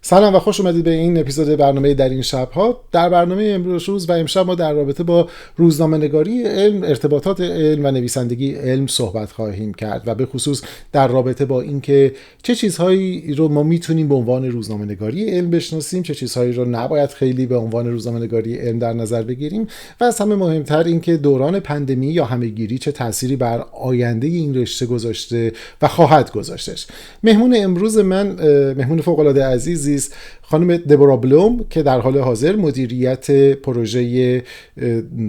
سلام و خوش اومدید به این اپیزود برنامه در این شب‌ها. در برنامه امروز و امشب ما در رابطه با روزنامه نگاری علم، ارتباطات علم و نویسندگی علم صحبت خواهیم کرد و به خصوص در رابطه با اینکه چه چیزهایی رو ما میتونیم به عنوان روزنامه نگاری علم بشناسیم، چه چیزهایی رو نباید خیلی به عنوان روزنامه نگاری علم در نظر بگیریم و از همه مهمتر اینکه دوران پندمی یا همه‌گیری چه تأثیری بر آینده این رشته گذاشته و خواهد گذاشتش. مهمون امروز من مهمون فوق‌العاده عزیزی است، خانم دبورا بلوم که در حال حاضر مدیریت پروژه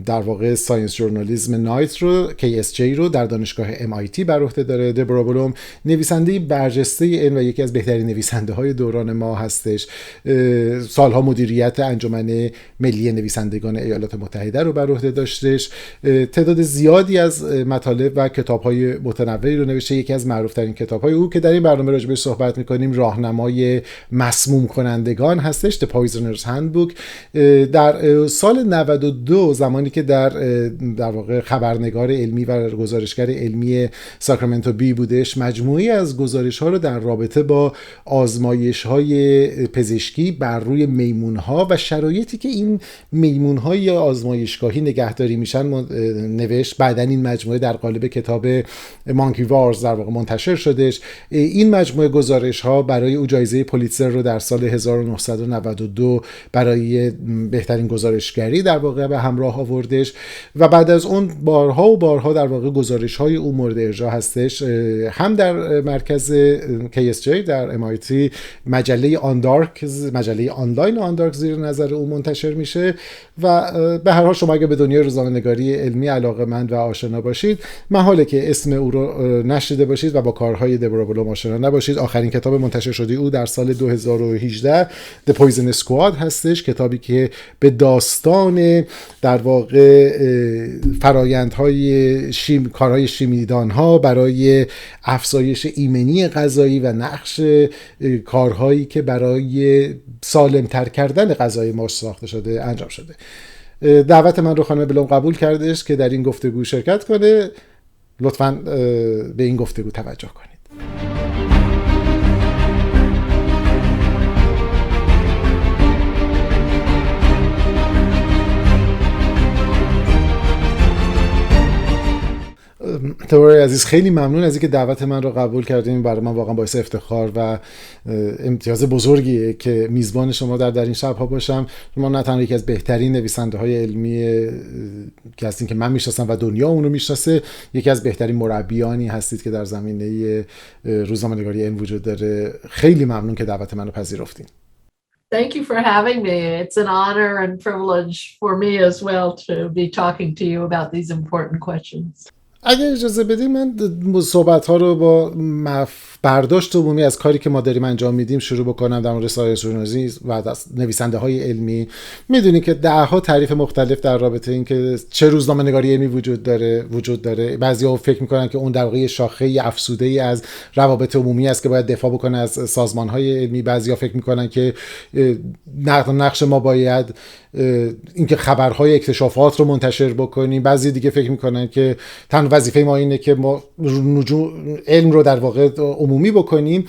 در واقع ساینس ژورنالیسم نایت رو KSJ رو در دانشگاه MIT بر عهده داره. دبورا بلوم نویسنده برجسته علم و یکی از بهترین نویسنده های دوران ما هستش. سالها مدیریت انجمن ملی نویسندگان ایالات متحده رو بر عهده داشتش. تعداد زیادی از مطالب و کتاب‌های متنوعی رو نوشته. یکی از معروف‌ترین کتاب‌های او که در این برنامه راجع بهش صحبت می‌کنیم راهنمای مسموم کنندگان هستش، The Poisoner's Handbook. در سال 92 زمانی که در واقع خبرنگار علمی و گزارشگر علمی ساکرامنتو بی بودش، مجموعی از گزارش‌ها رو در رابطه با آزمایش‌های پزشکی بر روی میمون‌ها و شرایطی که این میمون‌های آزمایشگاهی نگهداری میشن نوشت. بعداً این مجموعه در قالب کتاب مانکی وارز در واقع منتشر شدش. این مجموعه گزارش‌ها برای او جایزه پولیتزر رو در سال 1992 برای بهترین گزارشگری در واقع به همراه آوردش و بعد از اون بارها و بارها در واقع گزارش‌های او مورد ارجاع هستش. هم در مرکز KSJ در MIT مجله مجله آنلاین آندارک زیر نظر او منتشر میشه و به هر حال شما اگه به دنیای روزنامه‌نگاری علمی علاقه‌مند و آشنا باشید، محاله که اسم او رو نشنیده باشید و با کارهای دبورا بلوم آشنا نباشید. آخرین کتاب منتشر شده او در سال 2018 The Poison Squad هستش، کتابی که به داستان در واقع فرایندهای کارهای شیمیدانها برای افزایش ایمنی غذایی و نقش کارهایی که برای سالم‌تر کردن غذای ما ساخته شده انجام شده. دعوت من رو خانم بلوم قبول کردش که در این گفتگو شرکت کنه. لطفاً به این گفتگو توجه کنید. دبورا عزیز، خیلی ممنون از اینکه دعوت من رو قبول کردین. برای من واقعا باعث افتخار و امتیاز بزرگیه که میزبان شما در این شب‌ها باشم. شما نه تنها یکی از بهترین نویسنده‌های علمی که هستین که من میشناسم و دنیا اون رو میشناسه، یکی از بهترین مربیانی هستید که در زمینه روزنامه‌نگاری علم وجود داره. خیلی ممنون که دعوت من رو پذیرفتین. Thank you for having me. It's an honor and privilege for me as well to be talking to you about these important questions. اگه اجازه بدید من صحبت‌ها رو با برداشت عمومی از کاری که ما داریم انجام میدیم شروع بکنم در مورد ساینس ژورنالیسم و از نویسنده‌های علمی. میدونی که ده‌ها تعریف مختلف در رابطه این که چه روزنامه‌نگاری علمی وجود داره. بعضی‌ها فکر می‌کنن که اون در واقع شاخه افزوده‌ای از روابط عمومی است که باید دفاع بکنه از سازمان‌های علمی. بعضی‌ها فکر می‌کنن که نقش ما باید اینکه خبرهای اکتشافات رو منتشر بکنیم. بعضی دیگه فکر می‌کنن که تنها وظیفه ما اینه که ما علم رو در واقع عمومی بکنیم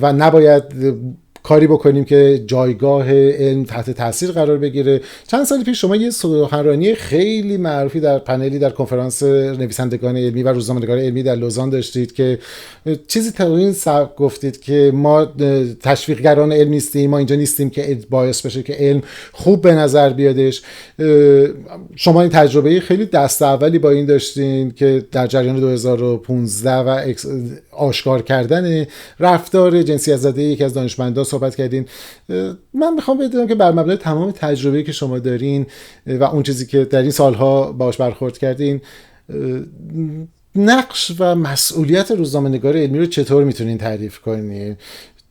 و نباید کاری بکنیم که جایگاه علم تحت تاثیر قرار بگیره. چند سال پیش شما یه سخنرانی خیلی معروفی در پنلی در کنفرانس نویسندگان علمی و روزنامه‌نگاران علمی در لوزان داشتید که چیزی تا این سبک گفتید که ما تشویقگران علم نیستیم، ما اینجا نیستیم که باعث بشه که علم خوب به نظر بیادش. شما این تجربه خیلی دست اولی با این داشتین که در جریان 2015 و آشکار کردن رفتار جنسیت زده یکی از دانشمندان صحبت کردین. من میخوام بدونم که بر مبنای تمام تجربه‌ای که شما دارین و اون چیزی که در این سالها باهاش برخورد کردین، نقش و مسئولیت روزنامه‌نگار علمی رو چطور میتونین تعریف کنین؟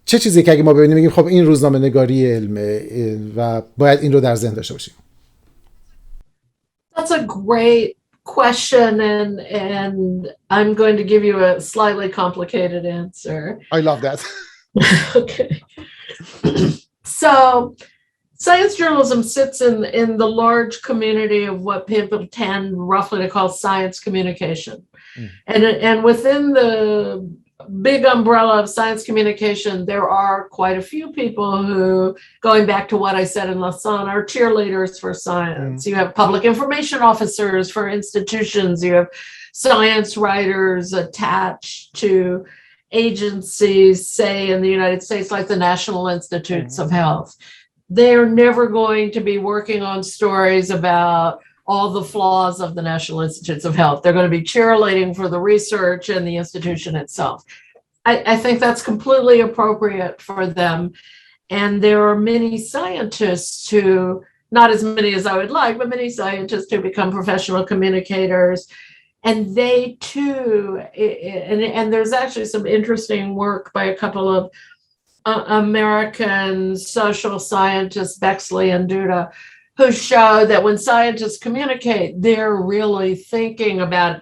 چه چیزی که اگه ما ببینیم بگیم خب این روزنامه‌نگاری علمه و باید این رو در ذهن داشته باشیم؟ That's a great question, and I'm going to give you a slightly complicated answer. I love that. Okay. So science journalism sits in the large community of what people tend roughly to call science communication. And within the big umbrella of science communication, there are quite a few people who, going back to what I said in Lausanne, are cheerleaders for science. You have public information officers for institutions. You have science writers attached to agencies, say in the United States, like the National Institutes of Health. They're never going to be working on stories about all the flaws of the National Institutes of Health. They're going to be cheerleading for the research and the institution itself. I think that's completely appropriate for them. And there are many scientists who, not as many as I would like, but many scientists who become professional communicators. And they too, and there's actually some interesting work by a couple of American social scientists, Bexley and Duda, who show that when scientists communicate, they're really thinking about,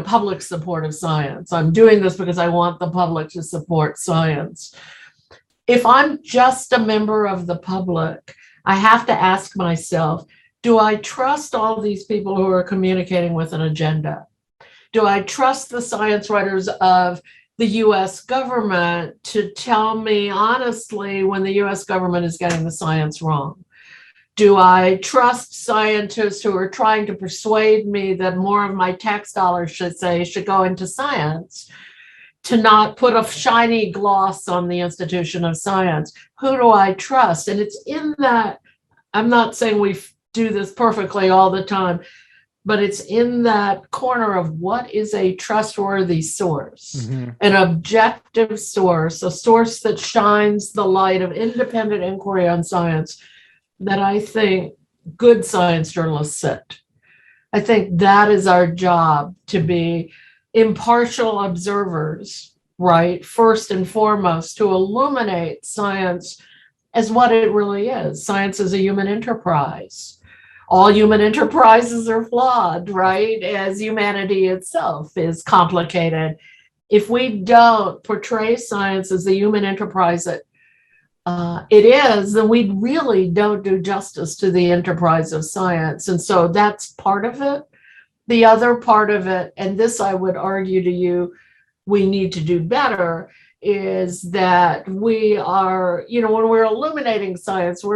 public support of science. I'm doing this because I want the public to support science. If I'm just a member of the public, I have to ask myself, do I trust all these people who are communicating with an agenda? Do I trust the science writers of the US government to tell me honestly when the US government is getting the science wrong? Do I trust scientists who are trying to persuade me that more of my tax dollars should go into science, to not put a shiny gloss on the institution of science? Who do I trust? And it's in that, I'm not saying we do this perfectly all the time, but it's in that corner of what is a trustworthy source, an objective source, a source that shines the light of independent inquiry on science, that I think good science journalists sit. I think that is our job, to be impartial observers, right? First and foremost, to illuminate science as what it really is. Science is a human enterprise. All human enterprises are flawed, right? As humanity itself is complicated. If we don't portray science as the human enterprise that it is, then we really don't do justice to the enterprise of science. And so that's part of it. The other part of it, and this I would argue to you, we need to do better, is that we are, when we're illuminating science, we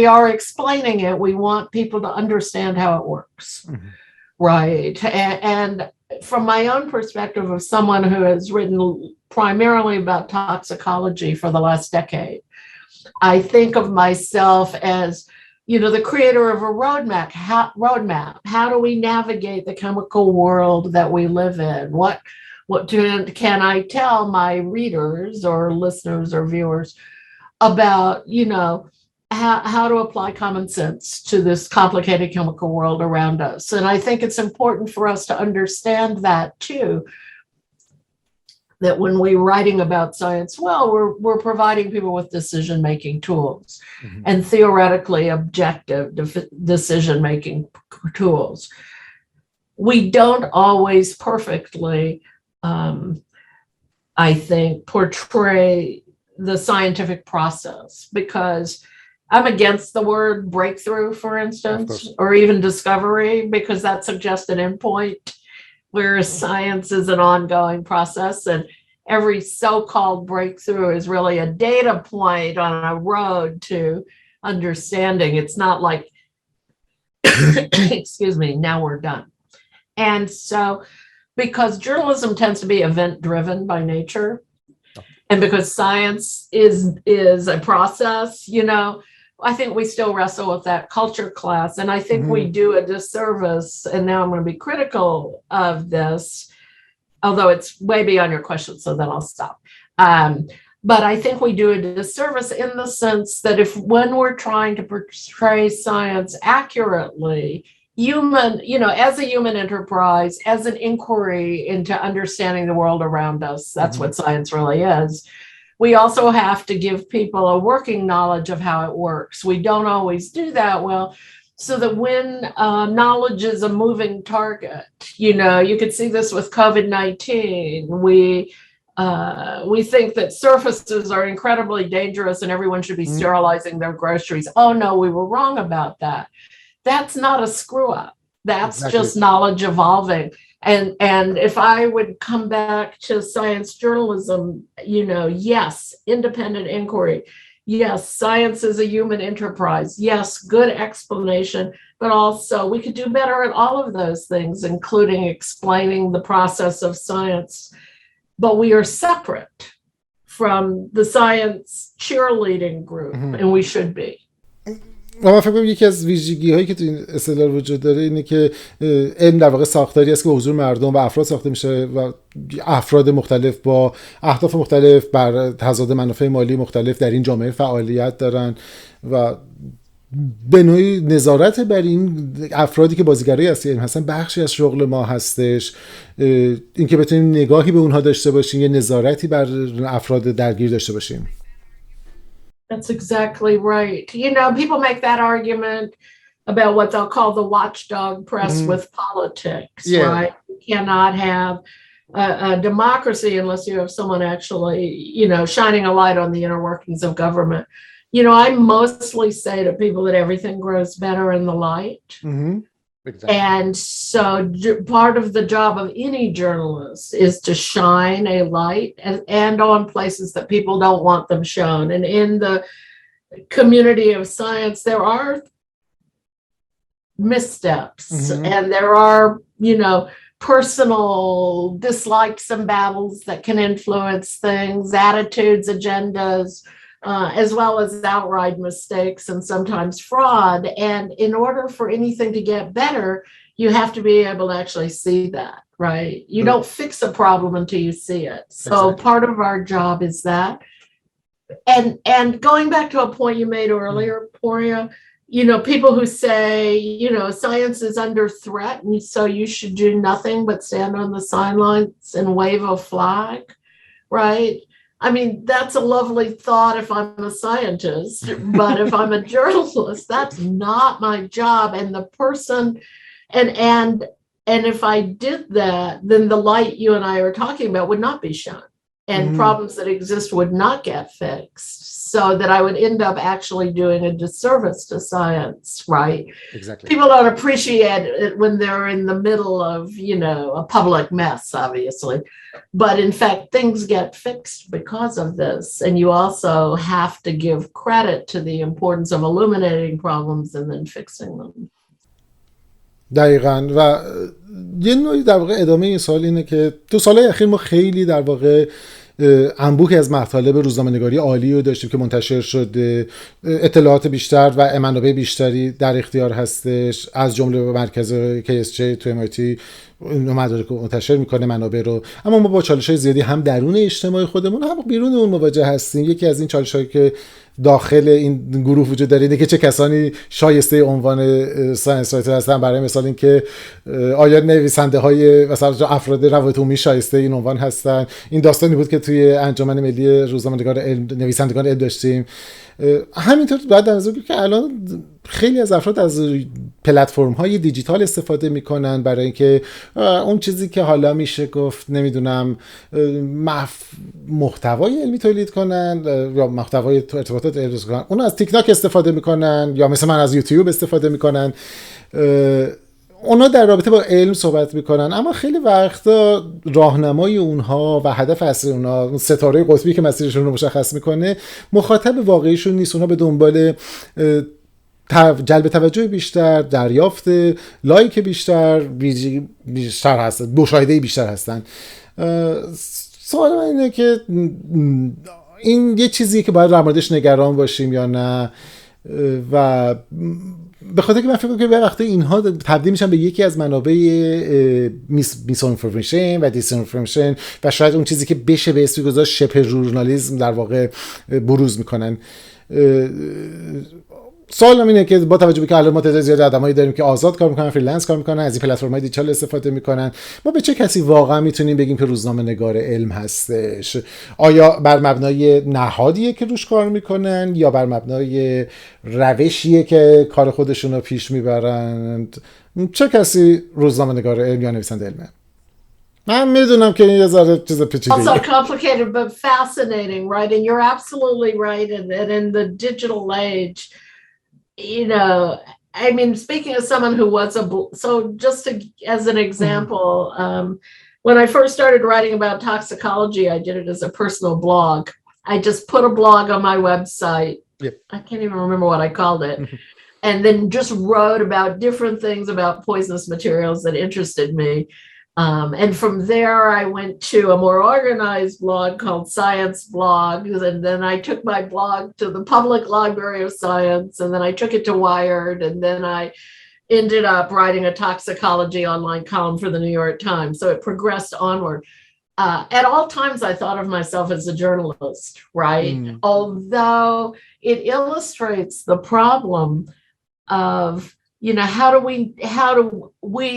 are explaining it. We want people to understand how it works, right? And from my own perspective of someone who has written primarily about toxicology for the last decade, I think of myself as, the creator of a roadmap. How do we navigate the chemical world that we live in? What can I tell my readers or listeners or viewers about, how to apply common sense to this complicated chemical world around us? And I think it's important for us to understand that too, that when we're writing about science, we're providing people with decision-making tools and theoretically objective decision-making tools. We don't always perfectly, I think, portray the scientific process, because I'm against the word breakthrough, for instance, or even discovery, because that suggests an endpoint, whereas science is an ongoing process, and every so-called breakthrough is really a data point on a road to understanding. It's not like, excuse me, now we're done. And so, because journalism tends to be event-driven by nature, and because science is a process, I think we still wrestle with that culture class. And I think we do a disservice, and now I'm going to be critical of this, although it's way beyond your question, so then I'll stop. But I think we do a disservice in the sense that when we're trying to portray science accurately, as a human enterprise, as an inquiry into understanding the world around us, that's what science really is. We also have to give people a working knowledge of how it works. We don't always do that well, so that when knowledge is a moving target, you could see this with COVID-19. We think that surfaces are incredibly dangerous and everyone should be sterilizing their groceries. Oh no, we were wrong about that. That's not a screw up. That's just knowledge evolving. And if I would come back to science journalism, yes, independent inquiry. Yes, science is a human enterprise. Yes, good explanation, but also we could do better at all of those things, including explaining the process of science. But we are separate from the science cheerleading group, and we should be. و من فکر کنم یکی از ویژگی هایی که تو این اصطلاح وجود داره اینه که علم در واقع ساختاری است که حضور مردم و افراد ساخته میشه و افراد مختلف با اهداف مختلف بر تضاد منافع مالی مختلف در این جامعه فعالیت دارن و به نوعی نظارت بر این افرادی که بازیگرای اصلی علم هستن بخشی از شغل ما هستش. اینکه بتونیم نگاهی به اونها داشته باشیم، یه نظارتی بر افراد درگیر داشته باشیم. That's exactly right. People make that argument about what they'll call the watchdog press with politics, right? You cannot have a democracy unless you have someone actually, shining a light on the inner workings of government. I mostly say to people that everything grows better in the light. Exactly. And so part of the job of any journalist is to shine a light and on places that people don't want them shown. And in the community of science, there are missteps and there are, personal dislikes and babbles that can influence things, attitudes, agendas, as well as outright mistakes and sometimes fraud. And in order for anything to get better, you have to be able to actually see that, right? You don't fix a problem until you see it. So part of our job is that. And going back to a point you made earlier, Pouria, people who say, science is under threat, and so you should do nothing but stand on the sidelines and wave a flag, right? I mean, that's a lovely thought if I'm a scientist, but if I'm a journalist, that's not my job. And the person, and if I did that, then the light you and I are talking about would not be shown, and problems that exist would not get fixed. So that I would end up actually doing a disservice to science, right? Exactly. People don't appreciate it when they're in the middle of, a public mess, obviously. But in fact, things get fixed because of this. And you also have to give credit to the importance of illuminating problems and then fixing them. دقیقاً. و یه نوعی در واقع ادامه این سوال اینه که تو سالهای اخیر ما خیلی در واقع انبوهی از مطالب روزنامه نگاری عالی رو داشتیم که منتشر شده، اطلاعات بیشتر و منابع بیشتری در اختیار هستش، از جمله مرکز چیستی تو MIT مدارک منتشر میکنه منابع رو. اما ما با چالش‌های زیادی هم درون اجتماع خودمون هم بیرون اون مواجه هستیم. یکی از این چالش‌هایی که داخل این گروه وجود داره اینه که چه کسانی شایسته عنوان ساینس رایتر هستن. برای مثال این که آیا نویسنده های مثلا افراد روابط عمومی شایسته این عنوان هستن. این داستانی بود که توی انجمن ملی روزنامه‌نگار نویسندگان علم داشتیم. همینطور بعد در نظر که الان خیلی از افراد از پلتفرم‌های دیجیتال استفاده میکنن برای اینکه اون چیزی که حالا میشه گفت نمیدونم محتوای علمی تولید کنن یا محتوای ارتباطات علمی کنن، اون از تیک تاک استفاده میکنن یا مثلا من از یوتیوب استفاده میکنن. اونا در رابطه با علم صحبت میکنن، اما خیلی وقتا راهنمای اونها و هدف اصلی اونها، اون ستاره قطبی که مسیرشون رو مشخص میکنه، مخاطب واقعیشون نیست. اونها به دنبال جلب توجه بیشتر، دریافت لایک بیشتر هستن، مشاهده بیشتر هستن. سوال من اینه که این یه چیزیه که باید در موردش نگران باشیم یا نه؟ و به خاطر که من فکر کنم که به وقتی اینها تبدیل میشن به یکی از منابع میس انفورمیشن و دیس انفورمیشن و شاید اون چیزی که بشه به اسم گذاشت شبه ژورنالیسم در واقع بروز میکنن. سوالم اینه که با توجه به که الان ما تعداد زیاد آدمایی داریم که آزاد کار میکنن، فریلنس کار میکنن، از این پلتفرم‌های دیجیتال استفاده میکنن، ما به چه کسی واقعا میتونیم بگیم که روزنامه نگار علم هستش؟ آیا بر مبنای نهادیه که روش کار میکنن یا بر مبنای روشیه که کار خودشون رو پیش میبرند؟ چه کسی روزنامه نگار علم یا نویسنده علمه؟ من میدونم که این یه ذره چیز پیچیده‌ایه. Also complicated but fascinating, right? And you're absolutely right that in the digital age, I mean, speaking as someone who was as an example, when I first started writing about toxicology, I did it as a personal blog. I just put a blog on my website. Yep. I can't even remember what I called it. And then just wrote about different things about poisonous materials that interested me. And from there, I went to a more organized blog called Science Blog. And then I took my blog to the Public Library of Science. And then I took it to Wired. And then I ended up writing a toxicology online column for the New York Times. So it progressed onward. At all times, I thought of myself as a journalist, right? Although it illustrates the problem of, how do we,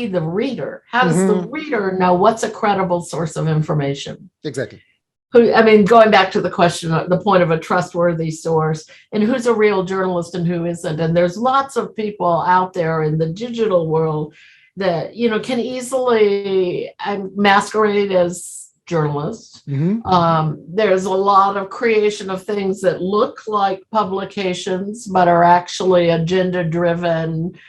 the reader, how does the reader know what's a credible source of information? Exactly. Going back to the question, the point of a trustworthy source, and who's a real journalist and who isn't. And there's lots of people out there in the digital world that, can easily masquerade as journalists. There's a lot of creation of things that look like publications, but are actually agenda-driven,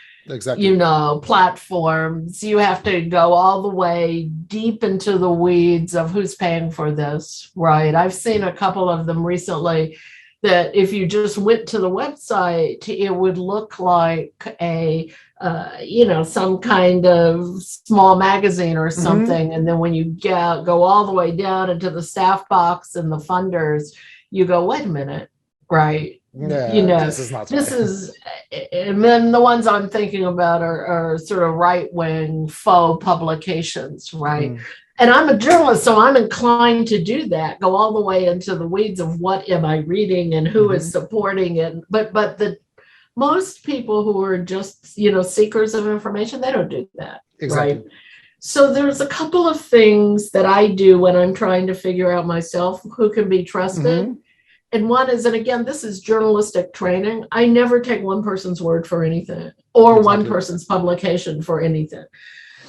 platforms. You have to go all the way deep into the weeds of who's paying for this, right? I've seen a couple of them recently that if you just went to the website, it would look like some kind of small magazine or something. And then when you go all the way down into the staff box and the funders, you go, wait a minute, right? This is not right. And then the ones I'm thinking about are sort of right-wing faux publications, right? And I'm a journalist, so I'm inclined to do that, go all the way into the weeds of what am I reading and who is supporting it. But most people who are just, seekers of information, they don't do that, right? So there's a couple of things that I do when I'm trying to figure out myself who can be trusted. And one is, and again, this is journalistic training. I never take one person's word for anything or one person's publication for anything.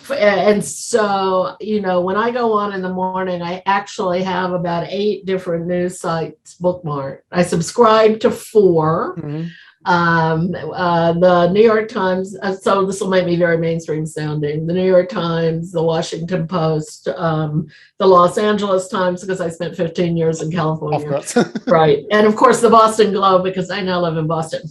And so, when I go on in the morning, I actually have about 8 different news sites bookmarked. I subscribe to 4. The New York Times, so this will make me very mainstream sounding. The New York Times, the Washington Post, the Los Angeles Times, because I spent 15 years in California. Of course. Right. And of course, the Boston Globe, because I now live in Boston.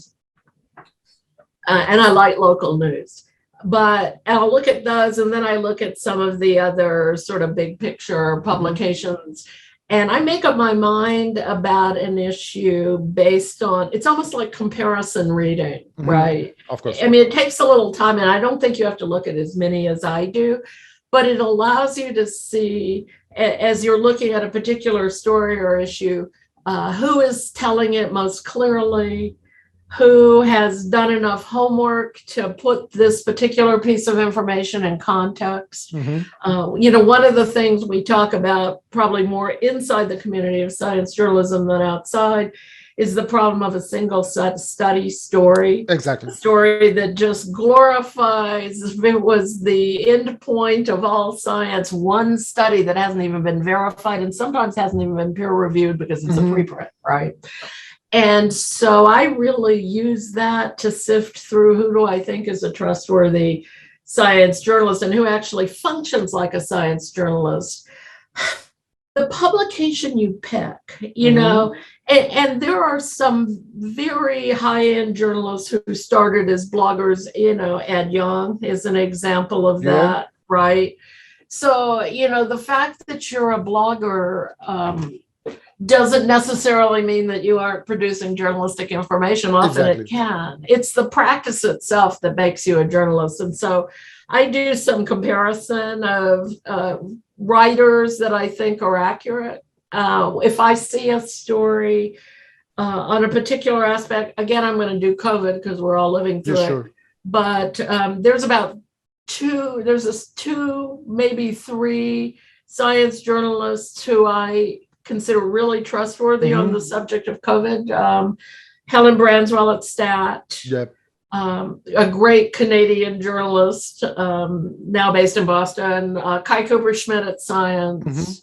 And I like local news. But I'll look at those, and then I look at some of the other sort of big picture publications. And I make up my mind about an issue based on, it's almost like comparison reading, right? Of course. I mean, it takes a little time, and I don't think you have to look at as many as I do, but it allows you to see, as you're looking at a particular story or issue, who is telling it most clearly, who has done enough homework to put this particular piece of information in context. One of the things we talk about probably more inside the community of science journalism than outside is the problem of a single study story. Exactly. A story that just glorifies, if it was the end point of all science, one study that hasn't even been verified and sometimes hasn't even been peer reviewed because it's a preprint, right? And so I really use that to sift through who do I think is a trustworthy science journalist and who actually functions like a science journalist. The publication you pick, and there are some very high-end journalists who started as bloggers, Ed Young is an example of that, right? So, the fact that you're a blogger doesn't necessarily mean that you aren't producing journalistic information. Often it can. It's the practice itself that makes you a journalist. And so I do some comparison of writers that I think are accurate. If I see a story on a particular aspect, again, I'm going to do COVID because we're all living through it. But there's two, maybe 3 science journalists who I consider really trustworthy on the subject of COVID. Helen Branswell at Stat, a great Canadian journalist, now based in Boston, Kai Cooper-Schmidt at Science,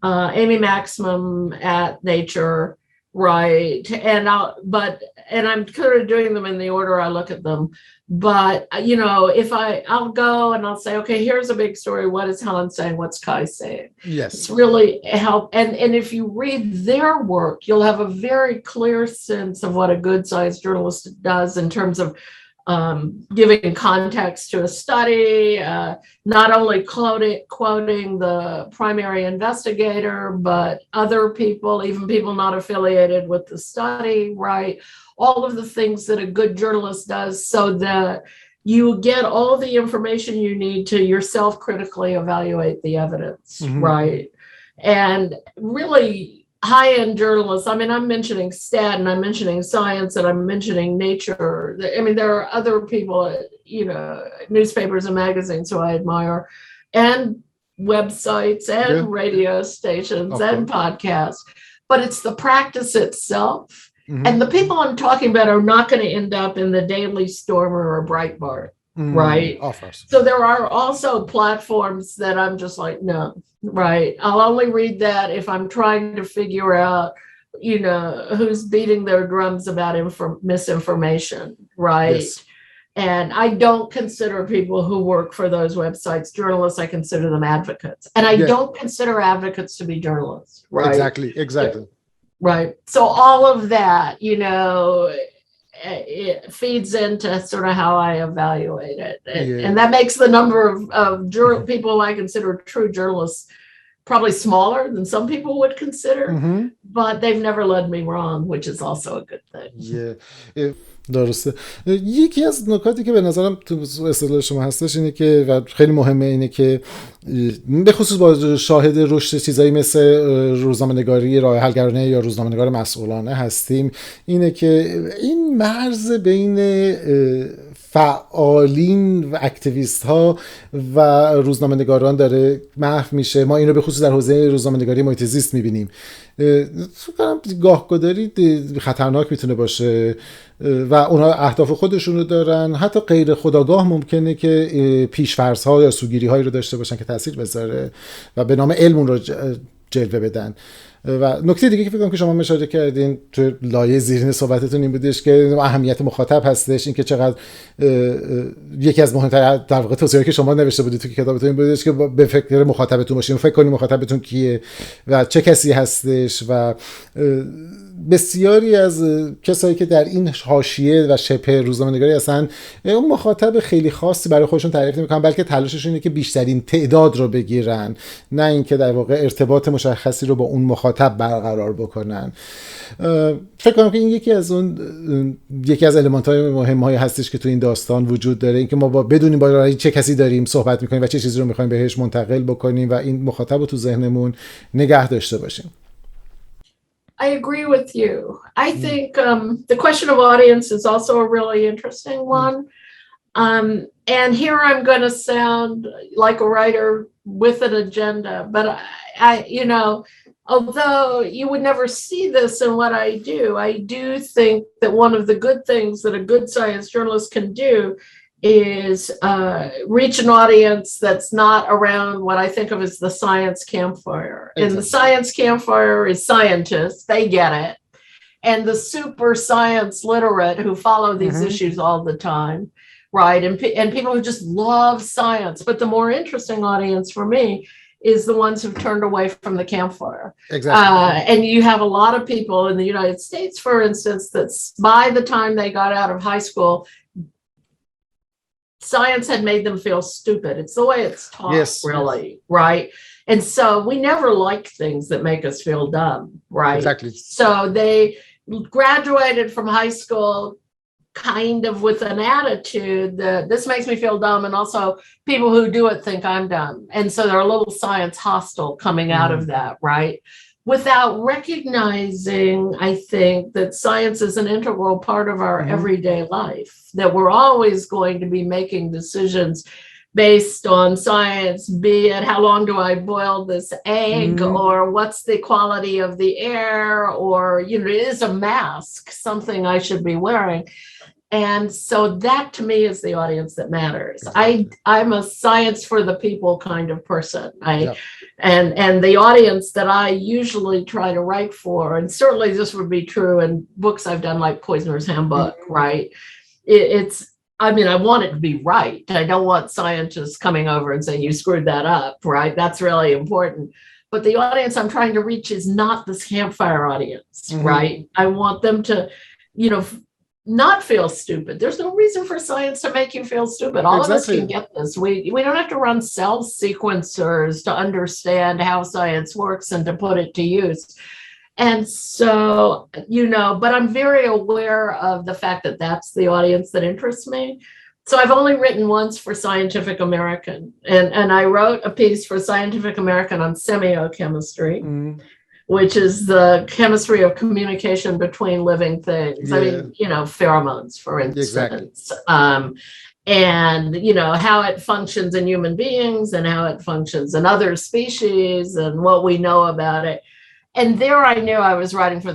Amy Maximum at Nature, right? And I'm kind of doing them in the order I look at them. But, if I'll go and I'll say, okay, here's a big story. What is Helen saying? What's Kai saying? Yes. It's really help. And if you read their work, you'll have a very clear sense of what a good science journalist does in terms of giving context to a study, not only quoting the primary investigator, but other people, even people not affiliated with the study, right? All of the things that a good journalist does so that you get all the information you need to yourself critically evaluate the evidence, right? And really, high-end journalists, I mean, I'm mentioning stat and I'm mentioning science and I'm mentioning nature. I mean, there are other people, newspapers and magazines who I admire, and websites and radio stations and podcasts, but it's the practice itself. And the people I'm talking about are not going to end up in the Daily Stormer or Breitbart, right? So there are also platforms that I'm just like, no, right? I'll only read that if I'm trying to figure out, who's beating their drums about misinformation, right? Yes. And I don't consider people who work for those websites journalists. I consider them advocates. And I don't consider advocates to be journalists, right? Exactly. Right. So all of that, it feeds into sort of how I evaluate it. And that makes the number of people I consider true journalists probably smaller than some people would consider, but they've never led me wrong, which is also a good thing. درسته. یکی از نکاتی که به نظرم تو اصطلاح شما هستش اینه که و خیلی مهمه اینه که به خصوص با شاهد رشد چیزایی مثل روزنامه نگاری راه حلگرانه یا روزنامه نگار مسئولانه هستیم، اینه که این مرز بین فعالین و اکتیویست ها و روزنامه نگاران داره محو میشه. ما این رو به خصوص در حوزه روزنامه نگاری محیط زیست میبینیم. فکر کنم گاهگداری خطرناک میتونه باشه و اونها اهداف خودشون رو دارن، حتی غیر خودآگاه ممکنه که پیش‌فرض‌ها یا سوگیری‌هایی رو داشته باشن که تاثیر بذاره و به نام علم اون رو جلوه بدن. و نکته دیگه که فکر کنم که شما اشاره کردین تو لایه زیرین صحبتتون این بودش که اهمیت مخاطب هستش، این که چقدر یکی از مهمترین در واقع توصیه‌ای که شما نوشته بودید تو کتابتون این بودش که به فکر مخاطبتون باشین، فکر کنید مخاطبتون کیه و چه کسی هستش. و بسیاری از کسایی که در این حاشیه و شبه روزنامه‌نگاری هستن اون مخاطب خیلی خاصی برای خودشون تعریف نمی‌کنن، بلکه تلاششون اینه که بیشترین تعداد رو بگیرن، نه اینکه در واقع ارتباط مشخصی رو با اون مخاطب برقرار بکنن. فکر کنم که این یکی از المان‌های مهم‌هایی هستش که تو این داستان وجود داره، اینکه ما بدونیم با چه کسی داریم صحبت می‌کنیم و چه چیزی رو می‌خوایم بهش منتقل بکنیم و این مخاطب رو تو ذهنمون نگه داشته باشیم. I agree with you. I think the question of audience is also a really interesting one. And here I'm going to sound like a writer with an agenda, but although you would never see this in what I do think that one of the good things that a good science journalist can do is reach an audience that's not around what I think of as the science campfire. Exactly. And the science campfire is scientists, they get it. And the super science literate who follow these issues all the time, right? And people who just love science. But the more interesting audience for me is the ones who've turned away from the campfire. Exactly. And you have a lot of people in the United States, for instance, that by the time they got out of high school, science had made them feel stupid. It's the way it's taught, really, right? And so we never like things that make us feel dumb, right? Exactly. So they graduated from high school kind of with an attitude that this makes me feel dumb, and also people who do it think I'm dumb. And so they're a little science hostile coming out of that, right? Without recognizing, I think, that science is an integral part of our everyday life, that we're always going to be making decisions based on science, be it how long do I boil this egg, or what's the quality of the air, or, is a mask something I should be wearing? And so that to me is the audience that matters. I'm a science for the people kind of person. And the audience that I usually try to write for, and certainly this would be true in books I've done like Poisoner's Handbook, right? I want it to be right. I don't want scientists coming over and saying, you screwed that up, right? That's really important. But the audience I'm trying to reach is not this campfire audience, right? I want them to, not feel stupid. There's no reason for science to make you feel stupid. All of us can get this. We don't have to run cell sequencers to understand how science works and to put it to use. And so, but I'm very aware of the fact that that's the audience that interests me. So I've only written once for Scientific American, and I wrote a piece for Scientific American on semiochemistry, which is the chemistry of communication between living things. I mean, pheromones, for instance, and, how it functions in human beings and how it functions in other species and what we know about it. And there I knew I was writing for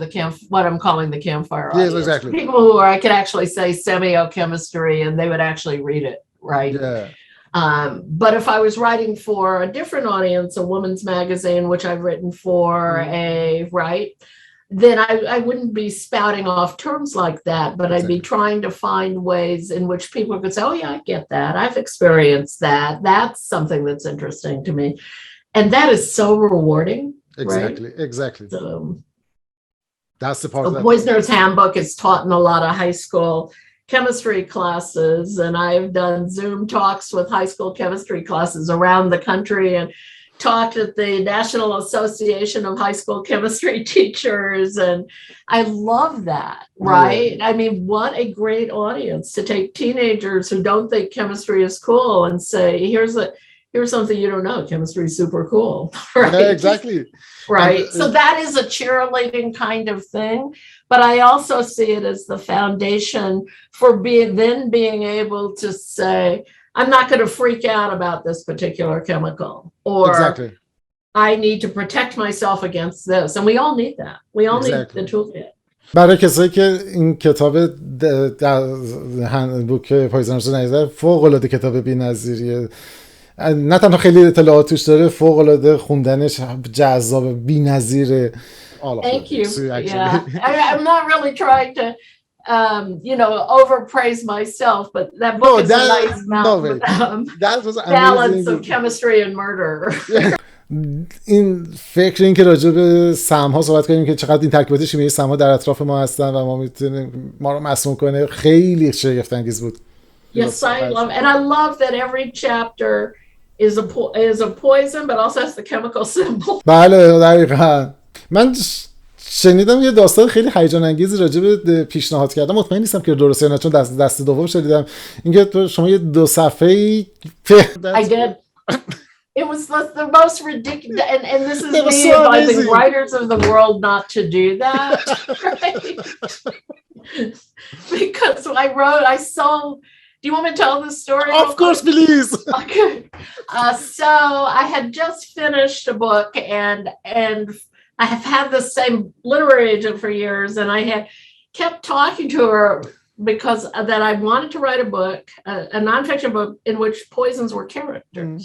what I'm calling the campfire audience. Yes, exactly. People who I could actually say semiochemistry and they would actually read it, right? Yeah. But if I was writing for a different audience, a women's magazine, which I've written for, then I wouldn't be spouting off terms like that, but I'd be trying to find ways in which people could say, oh yeah, I get that. I've experienced that. That's something that's interesting to me. And that is so rewarding. Exactly. So, that's the part. The Poisoner's Handbook is taught in a lot of high school chemistry classes, and I've done Zoom talks with high school chemistry classes around the country and talked at the National Association of High School Chemistry Teachers, and I love that, right? I mean, what a great audience to take teenagers who don't think chemistry is cool and say, here's something you don't know. Chemistry is super cool, right? Yeah, exactly. Right. So that is a cheerleading kind of thing. But I also see it as the foundation for being able to say, I'm not going to freak out about this particular chemical, or I need to protect myself against this. And we all need that. We all need the toolkit. برای کسایی که این کتاب هندبوک پویزنرز رو فوق‌العاده کتاب بی‌نظیریه. نه تنها خیلی اطلاعات توش داره، فوق‌العاده خوندنش جذاب، بی‌نظیره. Thank you. Yeah. I'm not really trying to overpraise myself, but that book is a nice balance of chemistry and murder. این فکر این که راجع به سم‌ها صحبت کنیم که چقدر این ترکیبات شیمیایی سم‌ها در اطراف ما هستن و ما میتونیم ما رو مسموم کنه، خیلی شگفت انگیز بود. Yes, I love, and I love that every chapter is a poison, but also has the chemical symbol. بله دقیقاً. من شنیدم یه داستان خیلی هیجان انگیزی راجع به پیشنهاد کردم، مطمئن نیستم که درسته یا نه چون دست دوم شنیدم، اینکه تو شما یه 2 صفحه‌ای I did. It was the most ridiculous, and this is me advising writers of the world not to do that, right? Because I saw. Do you want me to tell this story? Of course, please. Okay. So I had just finished a book, and I have had the same literary agent for years, and I had kept talking to her because that I wanted to write a book, a nonfiction book in which poisons were characters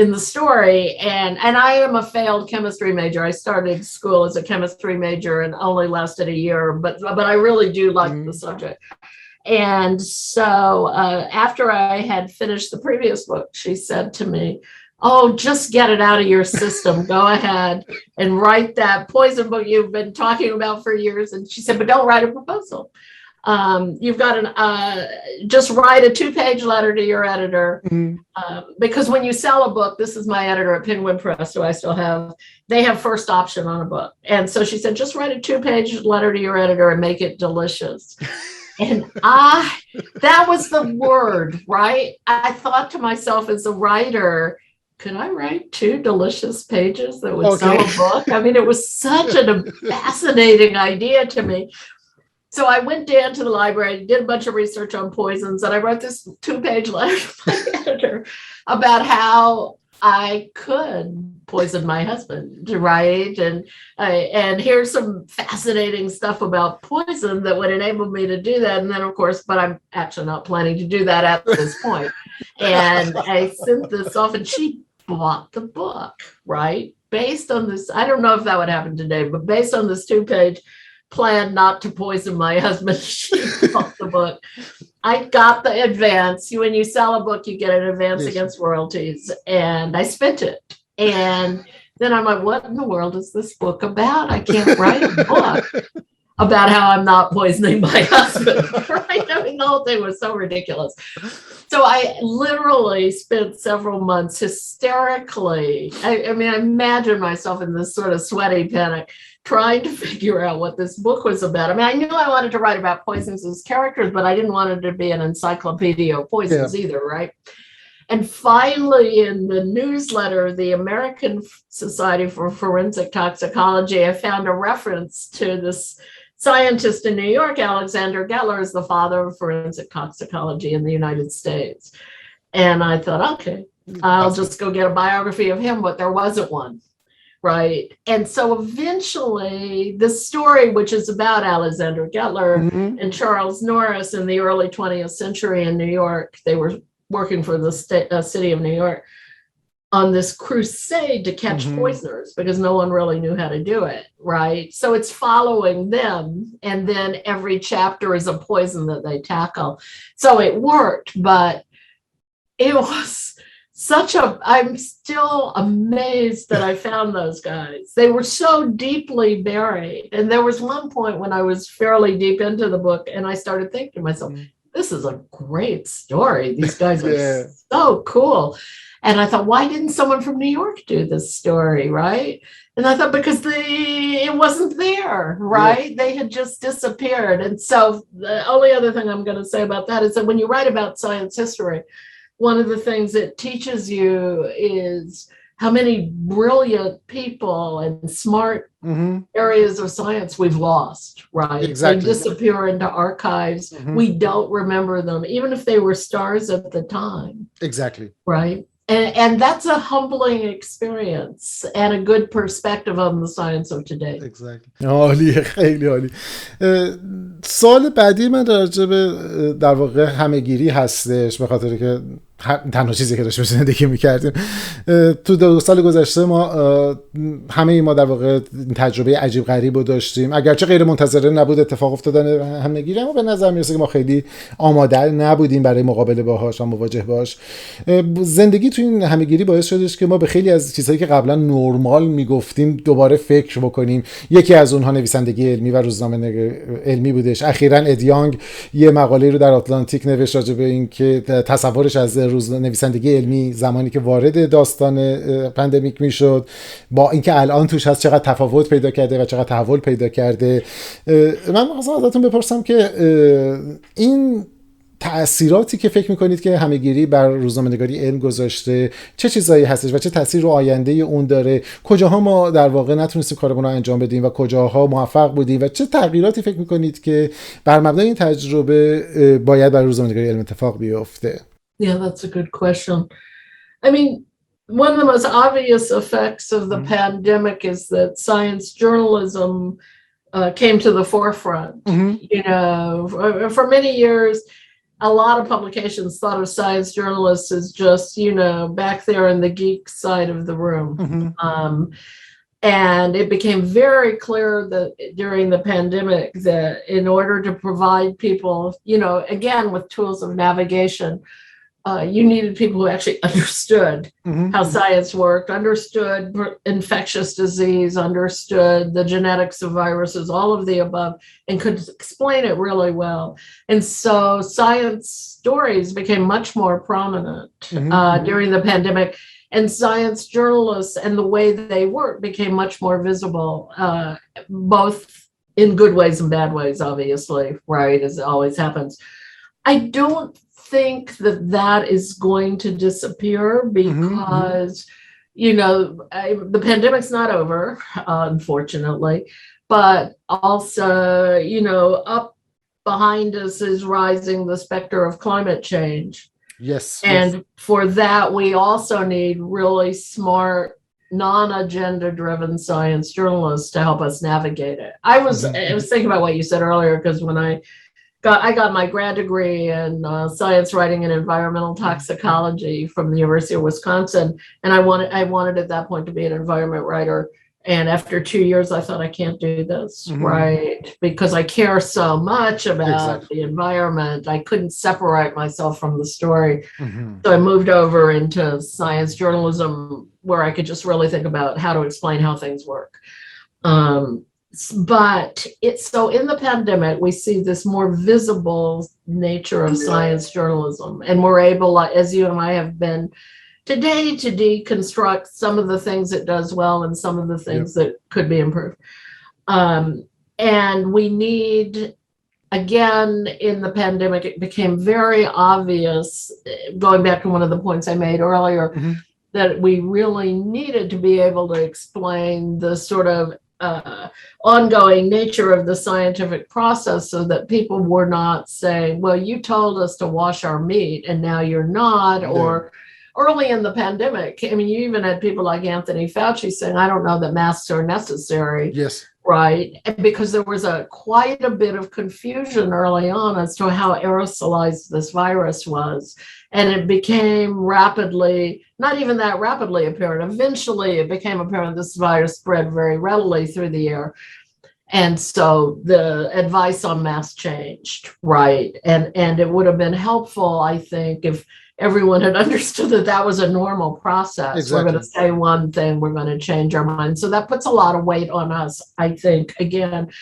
in the story. And I am a failed chemistry major. I started school as a chemistry major and only lasted a year, but I really do like the subject. And so after I had finished the previous book, she said to me, oh, just get it out of your system. Go ahead and write that poison book you've been talking about for years. And she said, but don't write a proposal. You've got just write a 2-page letter to your editor. Because when you sell a book, this is my editor at Penguin Press, who I still have, they have first option on a book. And so she said, just write a 2-page letter to your editor and make it delicious. And that was the word, right? I thought to myself as a writer, could I write 2 delicious pages that would sell a book? I mean, it was such a fascinating idea to me. So I went down to the library, did a bunch of research on poisons, and I wrote this 2-page letter to my editor about how I could poison my husband, right? And here's some fascinating stuff about poison that would enable me to do that. And then, of course, but I'm actually not planning to do that at this point. And I sent this off, and she bought the book, right? Based on this, I don't know if that would happen today, but based on this 2-page plan not to poison my husband, she bought the book. I got the advance. When you sell a book, you get an advance against royalties, and I spent it. And then I'm like, what in the world is this book about? I can't write a book about how I'm not poisoning my husband, right? I mean, the whole thing was so ridiculous. So I literally spent several months hysterically. I mean, I imagine myself in this sort of sweaty panic, trying to figure out what this book was about. I mean, I knew I wanted to write about poisons as characters, but I didn't want it to be an encyclopedia of poisons either, right? And finally, in the newsletter, the American Society for Forensic Toxicology, I found a reference to this scientist in New York. Alexander Gettler is the father of forensic toxicology in the United States. And I thought, okay, I'll just go get a biography of him, but there wasn't one. Right. And so eventually the story, which is about Alexander Gettler and Charles Norris in the early 20th century in New York, they were working for the city of New York on this crusade to catch poisoners because no one really knew how to do it. Right. So it's following them. And then every chapter is a poison that they tackle. So it worked, but it was I'm still amazed that I found those guys. They were so deeply buried. And there was one point when I was fairly deep into the book and I started thinking to myself, this is a great story. These guys are so cool. And I thought, why didn't someone from New York do this story, right? And I thought, because it wasn't there, right? Yeah. They had just disappeared. And so the only other thing I'm going to say about that is that when you write about science history, one of the things it teaches you is how many brilliant people and smart areas of science we've lost, right? Exactly. They disappear into archives. We don't remember them, even if they were stars at the time. Exactly. Right? And that's a humbling experience and a good perspective on the science of today. Exactly. عالیه، خیلی عالی. سوال بعدی من راجع به در واقع همه‌گیری هستش، به خاطر که تنها چیزی که داشتیم زندگی می‌کردیم. تو 2 سال گذشته ما در واقع تجربه عجیب غریب رو داشتیم، اگرچه غیر منتظره نبود اتفاق افتادن همه‌گیری، اما به نظر میرسه که ما خیلی آماده نبودیم برای مقابله باهاش و مواجه باش. زندگی تو این همه‌گیری باعث شدش که ما به خیلی از چیزهایی که قبلا نرمال میگفتیم دوباره فکر بکنیم. یکی از اونها نویسندگی علمی و روزنامه علمی بودش. اخیراً ادیانگ یه مقاله رو در آتلانتیک نوشت راجع به این که تصورش از نویسندگی علمی زمانی که وارد داستان پاندمیک میشد با اینکه الان توش هست چقدر تفاوت پیدا کرده و چقدر تحول پیدا کرده. من می‌خواستم ازتون بپرسم که این تأثیراتی که فکر میکنید که همه‌گیری بر روزنامه‌نگاری علم گذاشته چه چیزایی هستش و چه تأثیر رو آینده اون داره؟ کجاها ما در واقع نتونستیم کارمون رو انجام بدیم و کجاها موفق بودیم و چه تغییراتی فکر میکنید که بر مبنای این تجربه باید بر روزنامه‌نگاری علم اتفاق بیفته؟ Yeah, that's a good question. I mean, one of the most obvious effects of the pandemic is that science journalism came to the forefront. You know, for many years, a lot of publications thought of science journalists as just, you know, back there in the geek side of the room. And it became very clear that during the pandemic that in order to provide people, you know, again, with tools of navigation, you needed people who actually understood how science worked, understood infectious disease, understood the genetics of viruses, all of the above, and could explain it really well. And so science stories became much more prominent during the pandemic. And science journalists and the way they work became much more visible, both in good ways and bad ways, obviously, right, as it always happens. I don't think that is going to disappear because, you know, the pandemic's not over, unfortunately, but also, you know, up behind us is rising the specter of climate change. Yes. And for that, we also need really smart, non-agenda driven science journalists to help us navigate it. I was thinking about what you said earlier, because when I got my grad degree in science writing and environmental toxicology from the University of Wisconsin, and I wanted at that point to be an environment writer. And after 2 years, I thought, I can't do this, right? Because I care so much about the environment. I couldn't separate myself from the story. So I moved over into science journalism, where I could just really think about how to explain how things work. But so in the pandemic, we see this more visible nature of science journalism. And we're able, as you and I have been today, to deconstruct some of the things it does well and some of the things that could be improved. And we need, again, in the pandemic, it became very obvious, going back to one of the points I made earlier, that we really needed to be able to explain the sort of ongoing nature of the scientific process, so that people were not saying, well, you told us to wash our meat and now you're not, or early in the pandemic, I mean, you even had people like Anthony Fauci saying, I don't know that masks are necessary. Yes. Right. Because there was quite a bit of confusion early on as to how aerosolized this virus was. And it became rapidly, not even that rapidly apparent. Eventually, it became apparent this virus spread very readily through the air. And so the advice on masks changed. Right. And it would have been helpful, I think, if everyone had understood that that was a normal process. Exactly. We're going to say one thing, we're going to change our mind. So that puts a lot of weight on us, I think, again,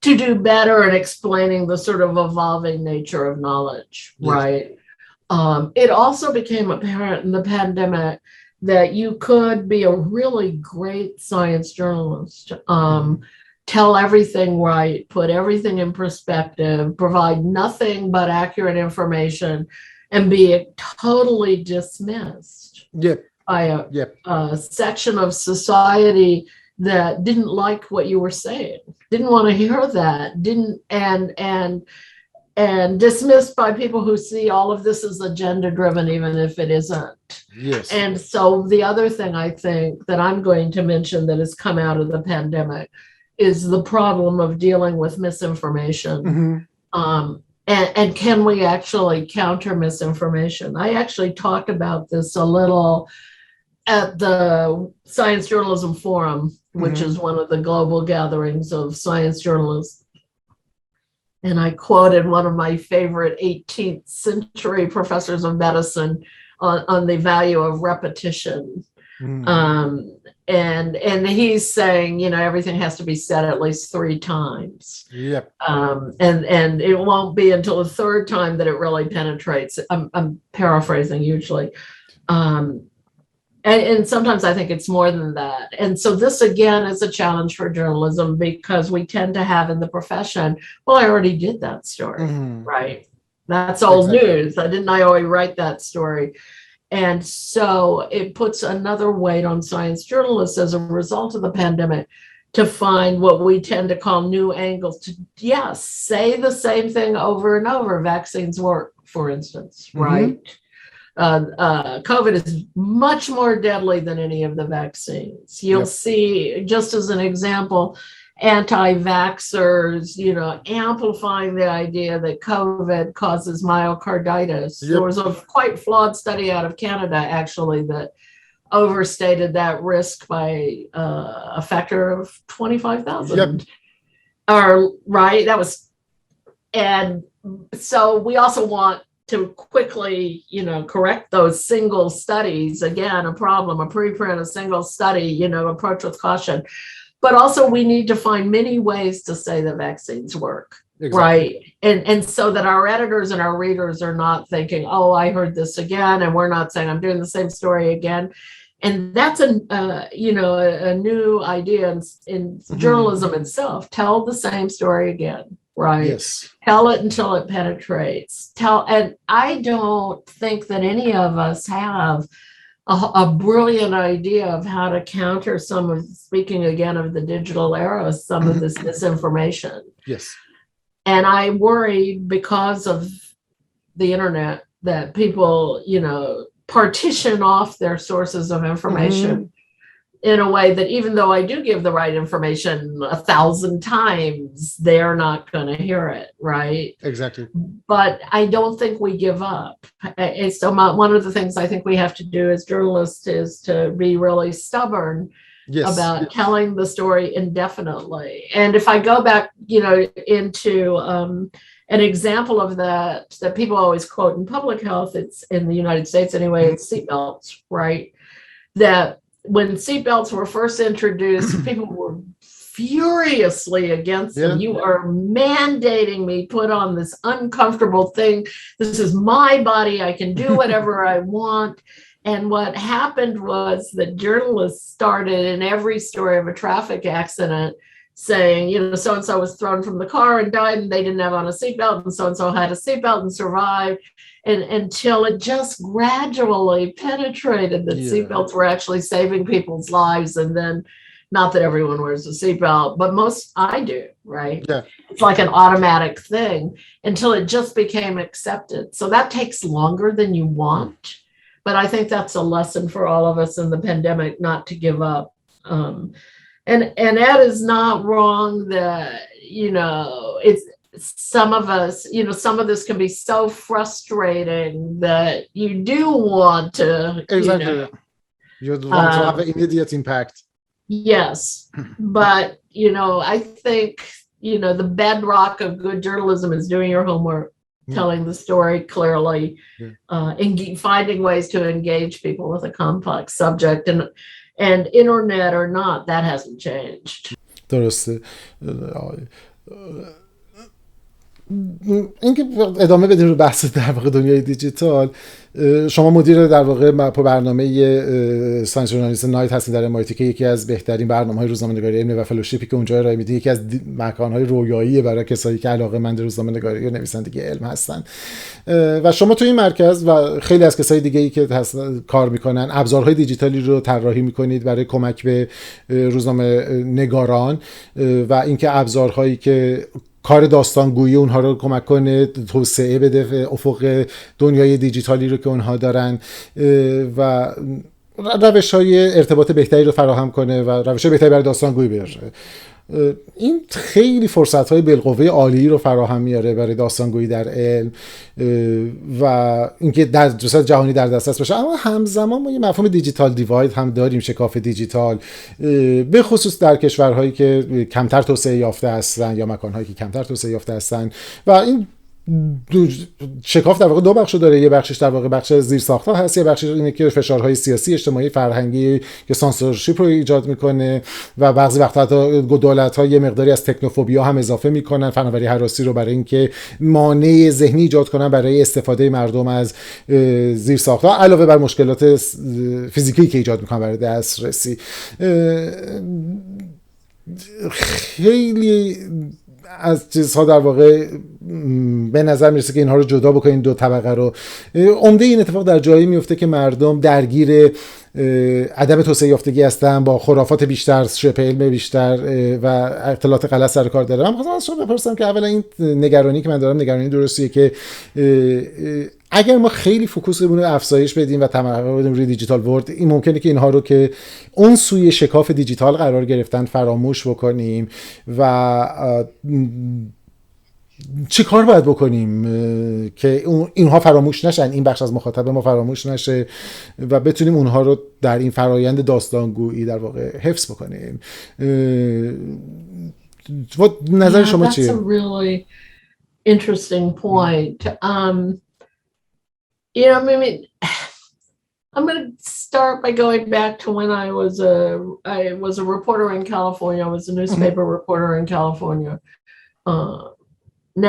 to do better in explaining the sort of evolving nature of knowledge, right? It also became apparent in the pandemic that you could be a really great science journalist, tell everything right, put everything in perspective, provide nothing but accurate information, and be totally dismissed by a section of society that didn't like what you were saying, didn't want to hear that, and dismissed by people who see all of this as agenda driven, even if it isn't. Yes. And so the other thing I think that I'm going to mention that has come out of the pandemic is the problem of dealing with misinformation. And can we actually counter misinformation? I actually talked about this a little at the Science Journalism Forum, which is one of the global gatherings of science journalists. And I quoted one of my favorite 18th century professors of medicine on the value of repetition. And he's saying, everything has to be said at least 3 times. And it won't be until the 3rd time that it really penetrates. I'm paraphrasing usually. And sometimes I think it's more than that. And so this, again, is a challenge for journalism, because we tend to have in the profession, well, I already did that story, right? That's old news. Didn't I already write that story? And so it puts another weight on science journalists as a result of the pandemic to find what we tend to call new angles to, say the same thing over and over. Vaccines work, for instance, right? COVID is much more deadly than any of the vaccines. You'll see, just as an example, anti-vaxxers, amplifying the idea that COVID causes myocarditis. There was a quite flawed study out of Canada, actually, that overstated that risk by a factor of 25,000. Right? That was, and so we also want to quickly, correct those single studies. Again, a problem, a preprint, a single study, approach with caution. But also we need to find many ways to say that vaccines work, right? And so that our editors and our readers are not thinking, oh, I heard this again, and we're not saying I'm doing the same story again. And that's a new idea in journalism itself. Tell the same story again, right? Yes. Tell it until it penetrates. And I don't think that any of us have a brilliant idea of how to counter some of, speaking again of the digital era, some of this misinformation. Yes. And I worry, because of the internet, that people, partition off their sources of information in a way that even though I do give the right information 1,000 times, they're not going to hear it, right? Exactly. But I don't think we give up. So one of the things I think we have to do as journalists is to be really stubborn about telling the story indefinitely. And if I go back, into an example of that people always quote in public health, it's in the United States anyway, it's seatbelts, right? That when seatbelts were first introduced, people were furiously against them. You are mandating me put on this uncomfortable thing. This is my body. I can do whatever I want. And what happened was that journalists started in every story of a traffic accident saying, so-and-so was thrown from the car and died and they didn't have on a seatbelt, and so-and-so had a seatbelt and survived. And until it just gradually penetrated that seatbelts were actually saving people's lives. And then, not that everyone wears a seatbelt, but most I do, right? Yeah. It's like an automatic thing until it just became accepted. So that takes longer than you want. But I think that's a lesson for all of us in the pandemic, not to give up. And that is not wrong that, it's some of us, some of this can be so frustrating that you do want to, exactly. You want to have an immediate impact. Yes. But, I think, the bedrock of good journalism is doing your homework, telling the story clearly, and finding ways to engage people with a complex subject. And internet or not, that hasn't changed. درسته. اینکه ادامه بدیم رو بحث در واقع دنیای دیجیتال، شما مدیر در واقع برنامه ساینس ژورنالیست نایت هستید در MIT که یکی از بهترین برنامه‌های روزنامه نگاری علمی و فلوشیپی که اونجا ارائه میده، یکی از مکان‌های رویایی برای کسایی که علاقه‌مند روزنامه نگاری و نویسندگی علم هستن. و شما تو این مرکز و خیلی از کسای دیگه‌ای که کار میکنن ابزارهای دیجیتالی رو طراحی میکنید برای کمک به روزنامه نگاران و اینکه ابزارهایی که کار داستانگویی اونها رو کمک کنه توسعه بده افق دنیای دیجیتالی رو که اونها دارن و روش‌های ارتباط بهتری رو فراهم کنه و روش‌های بهتری برای داستانگویی بیاره. این خیلی فرصت‌های بالقوه عالی رو فراهم میاره برای داستانگویی در علم و اینکه در جهت جهانی در دسترس باشه. اما همزمان ما یه مفهوم دیجیتال دیواید هم داریم، شکاف دیجیتال، به خصوص در کشورهایی که کمتر توسعه یافته هستن یا مکانهایی که کمتر توسعه یافته هستن و این شکاف در واقع دو بخش داره. یه بخشش در واقع بخش زیرساخت‌ها هست، یه بخشش اینه که فشارهای سیاسی، اجتماعی، فرهنگی که سانسورشیپ رو ایجاد میکنه و بعضی وقتا دولت‌ها یه مقداری از تکنوفوبیا هم اضافه میکنن، فناوری هراسی رو، برای اینکه مانع ذهنی ایجاد کنن برای استفاده مردم از زیرساخت‌ها، علاوه بر مشکلات فیزیکی که ایجاد میکنن برای دسترسی. خیلی از چیزها در واقع به نظر میرسه که اینها رو جدا بکنین، دو طبقه رو. عمده این اتفاق در جایی میفته که مردم درگیر عدم توسعه یافتگی هستن، با خرافات بیشتر، شبه علم بیشتر و اطلاعات غلط سر کار دارن. من خواستم از شما بپرسم که اولا این نگرانی که من دارم نگرانی درستیه که اگر ما خیلی فوکوسمون رو افزایش بدیم و تمرکز بدیم روی دیجیتال ورد، این ممکنه که اینها رو که اون سوی شکاف دیجیتال قرار گرفتن فراموش بکنیم و چه کار باید بکنیم که اینها فراموش نشن، این بخش از مخاطب ما فراموش نشه و بتونیم اونها رو در این فرایند داستانگویی در واقع حفظ بکنیم. نظر شما چیه؟ That's a really interesting point. I mean, I'm going to start by going back to when I was a reporter in California. I was a newspaper reporter in California.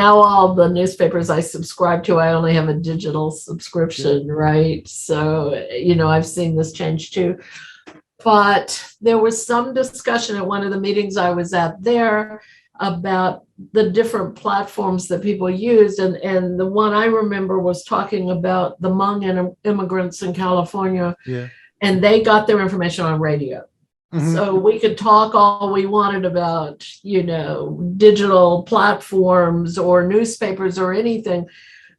Now all the newspapers I subscribe to, I only have a digital subscription, right? So, I've seen this change too. But there was some discussion at one of the meetings I was at there about the different platforms that people used. And the one I remember was talking about the Hmong immigrants in California. Yeah. And they got their information on radio. Mm-hmm. So we could talk all we wanted about, digital platforms or newspapers or anything,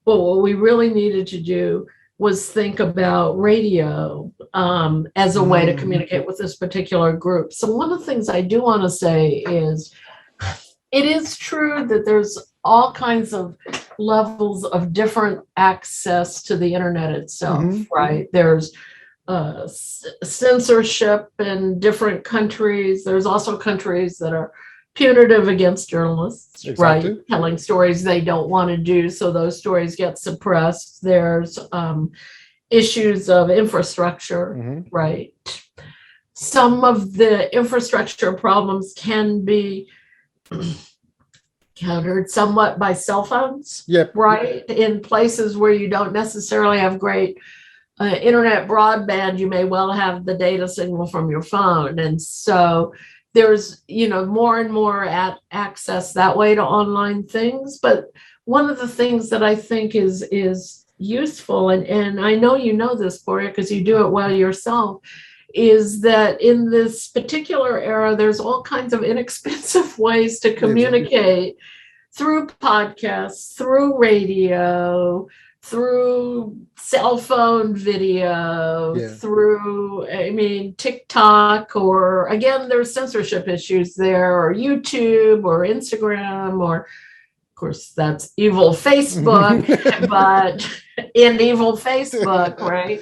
But what we really needed to do was think about radio as a way to communicate with this particular group. So one of the things I do want to say is it is true that there's all kinds of levels of different access to the internet itself, right? There's censorship in different countries. There's also countries that are punitive against journalists, right? Telling stories they don't want to do, so those stories get suppressed. There's issues of infrastructure, right? Some of the infrastructure problems can be countered somewhat by cell phones, right? In places where you don't necessarily have great internet broadband, you may well have the data signal from your phone. And so there's, more and more access that way to online things. But one of the things that I think is useful, and I know you know this, Pouria, because you do it well yourself, is that in this particular era, there's all kinds of inexpensive ways to communicate through podcasts, through radio, through cell phone video, through, TikTok, or again, there's censorship issues there, or YouTube, or Instagram, or of course, that's evil Facebook, but in evil Facebook, right?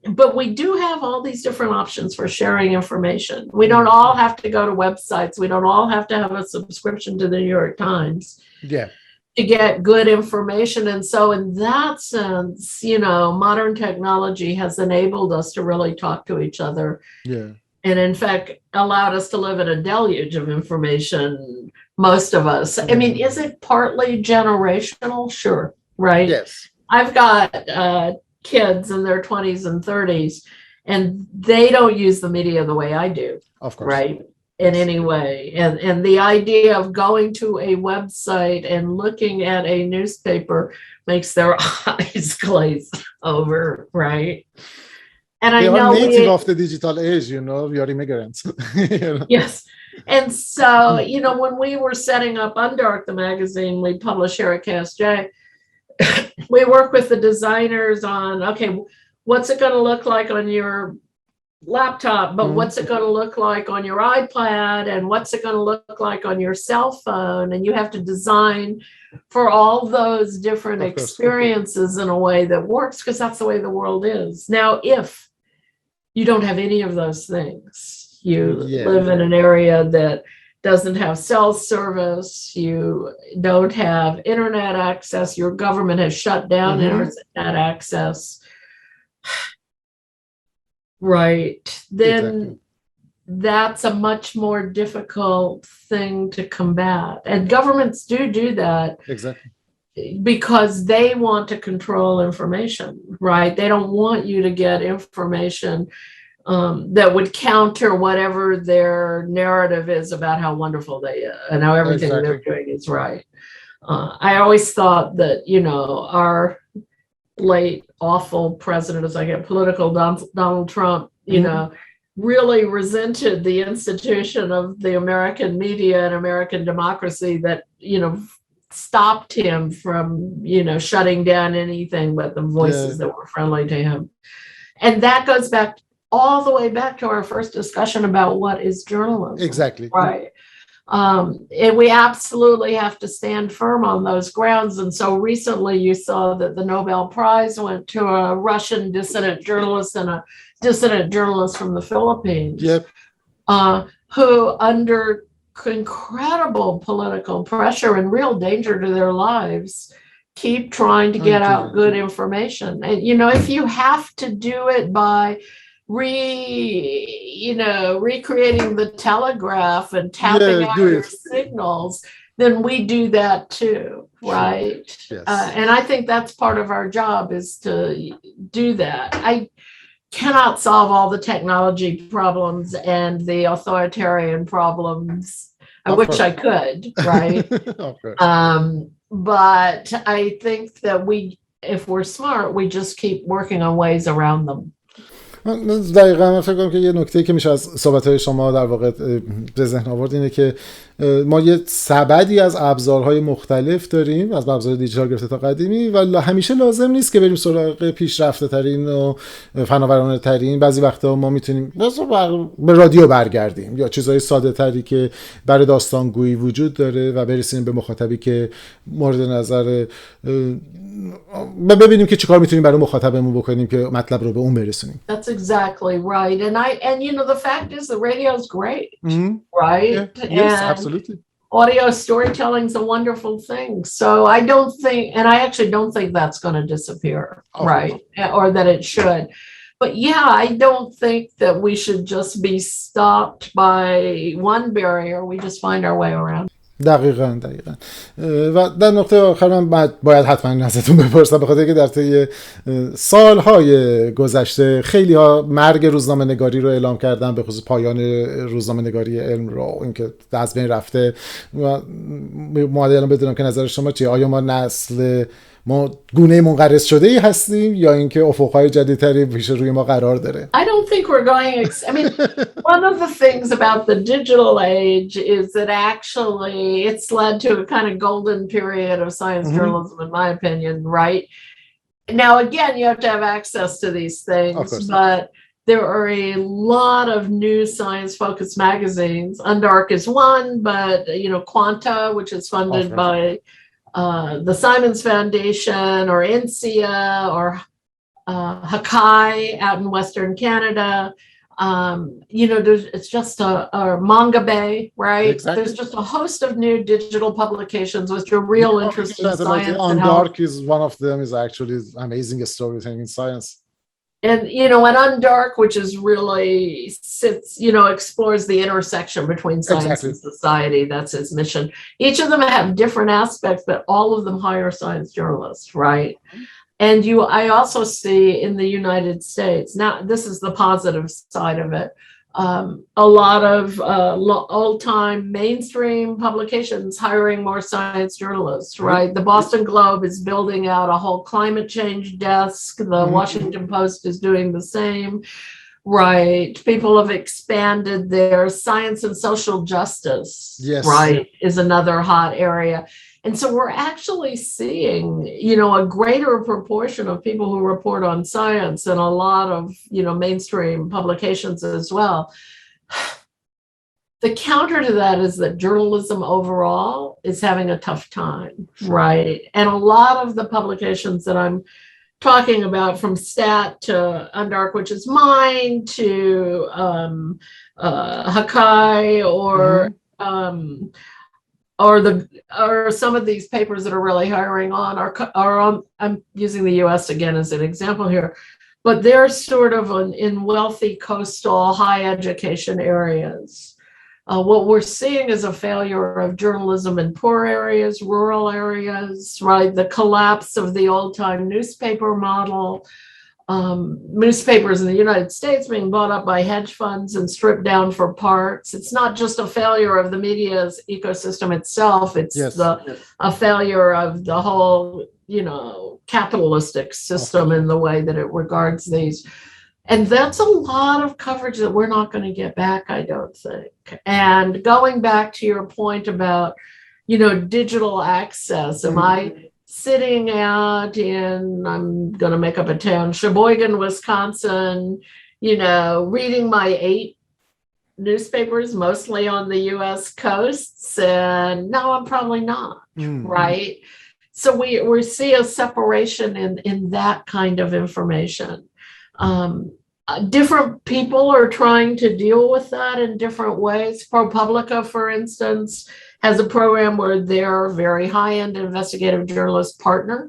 But we do have all these different options for sharing information. We don't all have to go to websites. We don't all have to have a subscription to the New York Times to get good information. And so in that sense, modern technology has enabled us to really talk to each other. And in fact, allowed us to live in a deluge of information, most of us. Is it partly generational? Sure, right? Yes. I've got kids in their 20s and 30s, and they don't use the media the way I do. Of course. Right? In any way. And the idea of going to a website and looking at a newspaper makes their eyes glaze over, right? And they I know are native of the digital age, we are immigrants. Yes. And so, when we were setting up Undark, the magazine we publish here at KSJ, we work with the designers on, okay, what's it going to look like on your laptop, but what's it going to look like on your iPad, and what's it going to look like on your cell phone? And you have to design for all those different experiences in a way that works, because that's the way the world is. Now, if you don't have any of those things, you live in an area that doesn't have cell service, you don't have internet access, your government has shut down internet access, right, then that's a much more difficult thing to combat. And governments do that. Exactly. Because they want to control information, right? They don't want you to get information that would counter whatever their narrative is about how wonderful they are and how everything they're doing is right. I always thought that, our late awful president, as I get political, Donald Trump, really resented the institution of the American media and American democracy that, stopped him from, shutting down anything but the voices that were friendly to him. And that goes back all the way back to our first discussion about what is journalism. Exactly. Right. And we absolutely have to stand firm on those grounds. And so recently you saw that the Nobel Prize went to a Russian dissident journalist and a dissident journalist from the Philippines, who under incredible political pressure and real danger to their lives keep trying to get out good information. And, if you have to do it by recreating the telegraph and tapping out your signals, then we do that too, right? Yes. And I think that's part of our job, is to do that. I cannot solve all the technology problems and the authoritarian problems. I wish I could, right? But I think that if we're smart, we just keep working on ways around them. دقیقاً من فکر کنم که یه نکته که میشه از صحبت‌های شما در واقع به ذهن آورد اینه که ما یه سبدی از ابزارهای مختلف داریم، از ابزار دیجیتال گرفته تا قدیمی، و همیشه لازم نیست که بریم سراغ پیشرفته ترین و فناورانه ترین. بعضی وقتا ما میتونیم به رادیو برگردیم یا چیزهای ساده تری که برای داستانگویی وجود داره و برسیم به مخاطبی که مورد نظر، ببینیم که چیکار میتونیم برای مخاطبمون بکنیم که مطلب رو به اون برسونیم. That's exactly right. And you know, the fact is the radio is great, right? Yeah. Yes, absolutely. Audio storytelling is a wonderful thing. So I don't think, and I actually don't think that's going to disappear, right? Or that it should. But yeah, I don't think that we should just be stopped by one barrier. We just find our way around. دقیقاً. و در نقطه آخر من باید حتما نظرتون بپرسم، بخاطر که در طی سالهای گذشته خیلی ها مرگ روزنامه نگاری رو اعلام کردن، به خصوص پایان روزنامه نگاری علم رو، اینکه از بین رفته. و معدل بدونم که نظر شما چیه؟ آیا ما گونه منقرض شده ای هستیم یا اینکه افق‌های جدیدتری پیش روی ما قرار داره؟ I don't think we're going, I mean, one of the things about the digital age is that actually it's led to a kind of golden period of science journalism, in my opinion, right? Now, again, you have to have access to these things, but there are a lot of new science-focused magazines. Undark is one, but, you know, Quanta, which is funded by the Simons Foundation, or INSEA, or Hakai out in Western Canada. You know, it's just a Manga Bay, right? Exactly. There's just a host of new digital publications with your real interest in science. Undark is one of them, is actually amazing storytelling in science. And, you know, and Undark, which is really sits, you know, explores the intersection between science and society. That's his mission. Each of them have different aspects, but all of them hire science journalists, right? And I also see in the United States, now this is the positive side of it, a lot of old-time mainstream publications hiring more science journalists, right? The Boston Globe is building out a whole climate change desk. The Washington Post is doing the same, right? People have expanded their science and social justice, right, is another hot area. And so we're actually seeing, you know, a greater proportion of people who report on science and a lot of, you know, mainstream publications as well. The counter to that is that journalism overall is having a tough time, right? And a lot of the publications that I'm talking about, from Stat to Undark, which is mine, to Hakai, or some of these papers that are really hiring on are on, I'm using the US again as an example here, but they're sort of in wealthy coastal high education areas. What we're seeing is a failure of journalism in poor areas, rural areas, right? The collapse of the old-time newspaper model. Newspapers in the United States being bought up by hedge funds and stripped down for parts. It's not just a failure of the media's ecosystem itself. It's a failure of the whole, you know, capitalistic system in the way that it regards these. And that's a lot of coverage that we're not going to get back, I don't think. And going back to your point about, you know, digital access, am I sitting out in, I'm going to make up a town, Sheboygan, Wisconsin, you know, reading my 8 newspapers, mostly on the US coasts? And no, I'm probably not, right? So we see a separation in that kind of information. Different people are trying to deal with that in different ways. ProPublica, for instance, has a program where they're very high-end investigative journalists partner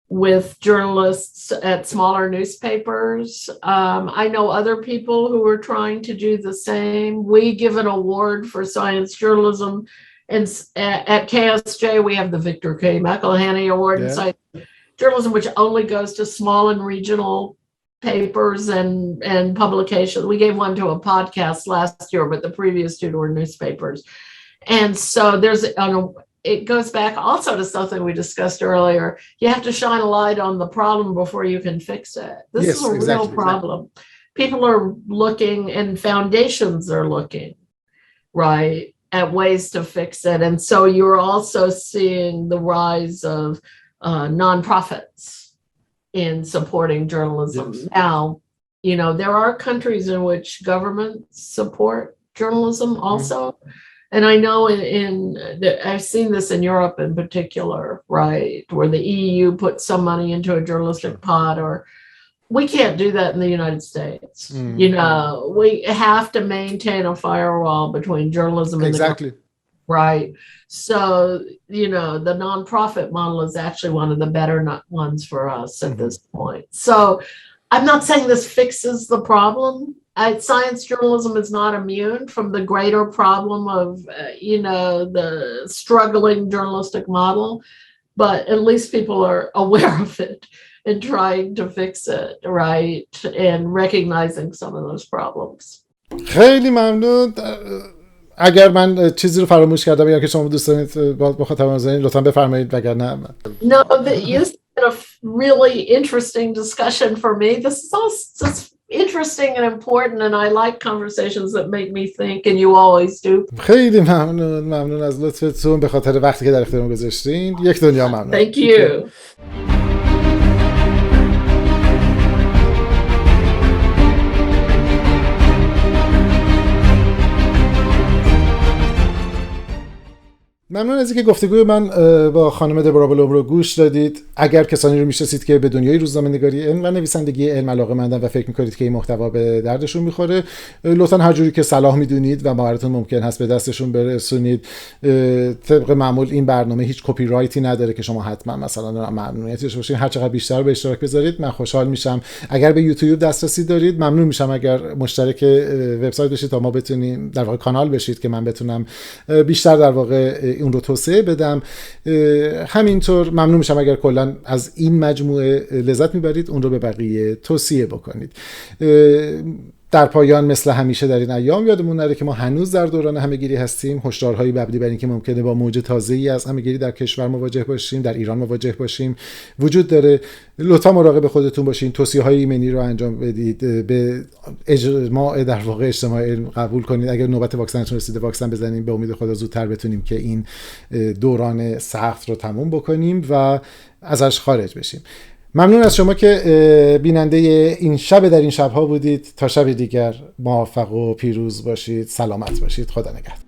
with journalists at smaller newspapers. I know other people who are trying to do the same. We give an award for science journalism, and at KSJ we have the Victor K. McElhaney Award in science journalism, which only goes to small and regional papers and publications. We gave one to a podcast last year, but the previous 2 were newspapers. And so there's it goes back also to something we discussed earlier. You have to shine a light on the problem before you can fix it. This is a real problem. People are looking, and foundations are looking, right, at ways to fix it. And so you're also seeing the rise of nonprofits in supporting journalism. Yes. Now, you know, there are countries in which governments support journalism also. And I know I've seen this in Europe in particular, right, where the EU puts some money into a journalistic pot, or we can't do that in the United States. You know, we have to maintain a firewall between journalism and exactly. Right. So, you know, the nonprofit model is actually one of the better ones for us at this point. So I'm not saying this fixes the problem. Science journalism is not immune from the greater problem of, you know, the struggling journalistic model, but at least people are aware of it and trying to fix it, right? And recognizing some of those problems. خیلی ممنون. اگر من چیزی رو فراموش کردم یا که شما دوست دارید با خاطر بزنید لطفاً بفرمایید، وگرنه No, it's been a really interesting discussion for me. This is all just interesting and important, and I like conversations that make me think, and you always do. خیلی ممنون از لطفتون به خاطر وقتی که در اختیارم گذاشتین. یک دنیا ممنون. Thank you. ممنون از اینکه گفتگوی من با خانم دبورا بلوم رو گوش دادید. اگر کسانی رو میشناسید که به دنیای روزنامه نگاری علم و نویسندگی علم علاقه‌مندن و فکر می‌کنید که این محتوا به دردشون می‌خوره، لطفاً هر جوری که صلاح می‌دونید و مهارتون ممکن هست به دستشون برسونید. طبق معمول این برنامه هیچ کپی رایتی نداره که شما حتما مثلا ممنوعیتش باشین. هر چقدر بیشتر به اشتراک بذارید من خوشحال میشم. اگر به یوتیوب دسترسی دارید ممنون میشم اگر مشترک وبسایت بشید تا ما بتونیم در واقع کانال بشید که من بتونم بیشتر در واقع اون رو توسعه بدم. همینطور ممنون میشم اگر کلا از این مجموعه لذت میبرید اون رو به بقیه توصیه بکنید. در پایان مثل همیشه در این ایام یادمون نره که ما هنوز در دوران همه‌گیری هستیم. هشدارهایی مبنی بر اینکه ممکنه با موج تازه‌ای از همه‌گیری در کشور مواجه باشیم، در ایران مواجه باشیم وجود داره. لطفا مراقب خودتون باشین. توصیه‌های ایمنی رو انجام بدید. به اجماع در واقع اجتماعی قبول کنید. اگر نوبت واکسنتون رسیده واکسن بزنید. به امید خدا زودتر بتونیم که این دوران سخت رو تموم بکنیم و ازش خارج بشیم. ممنون از شما که بیننده این شب در این شب‌ها بودید. تا شب دیگر موفق و پیروز باشید. سلامت باشید. خدا نگهدار.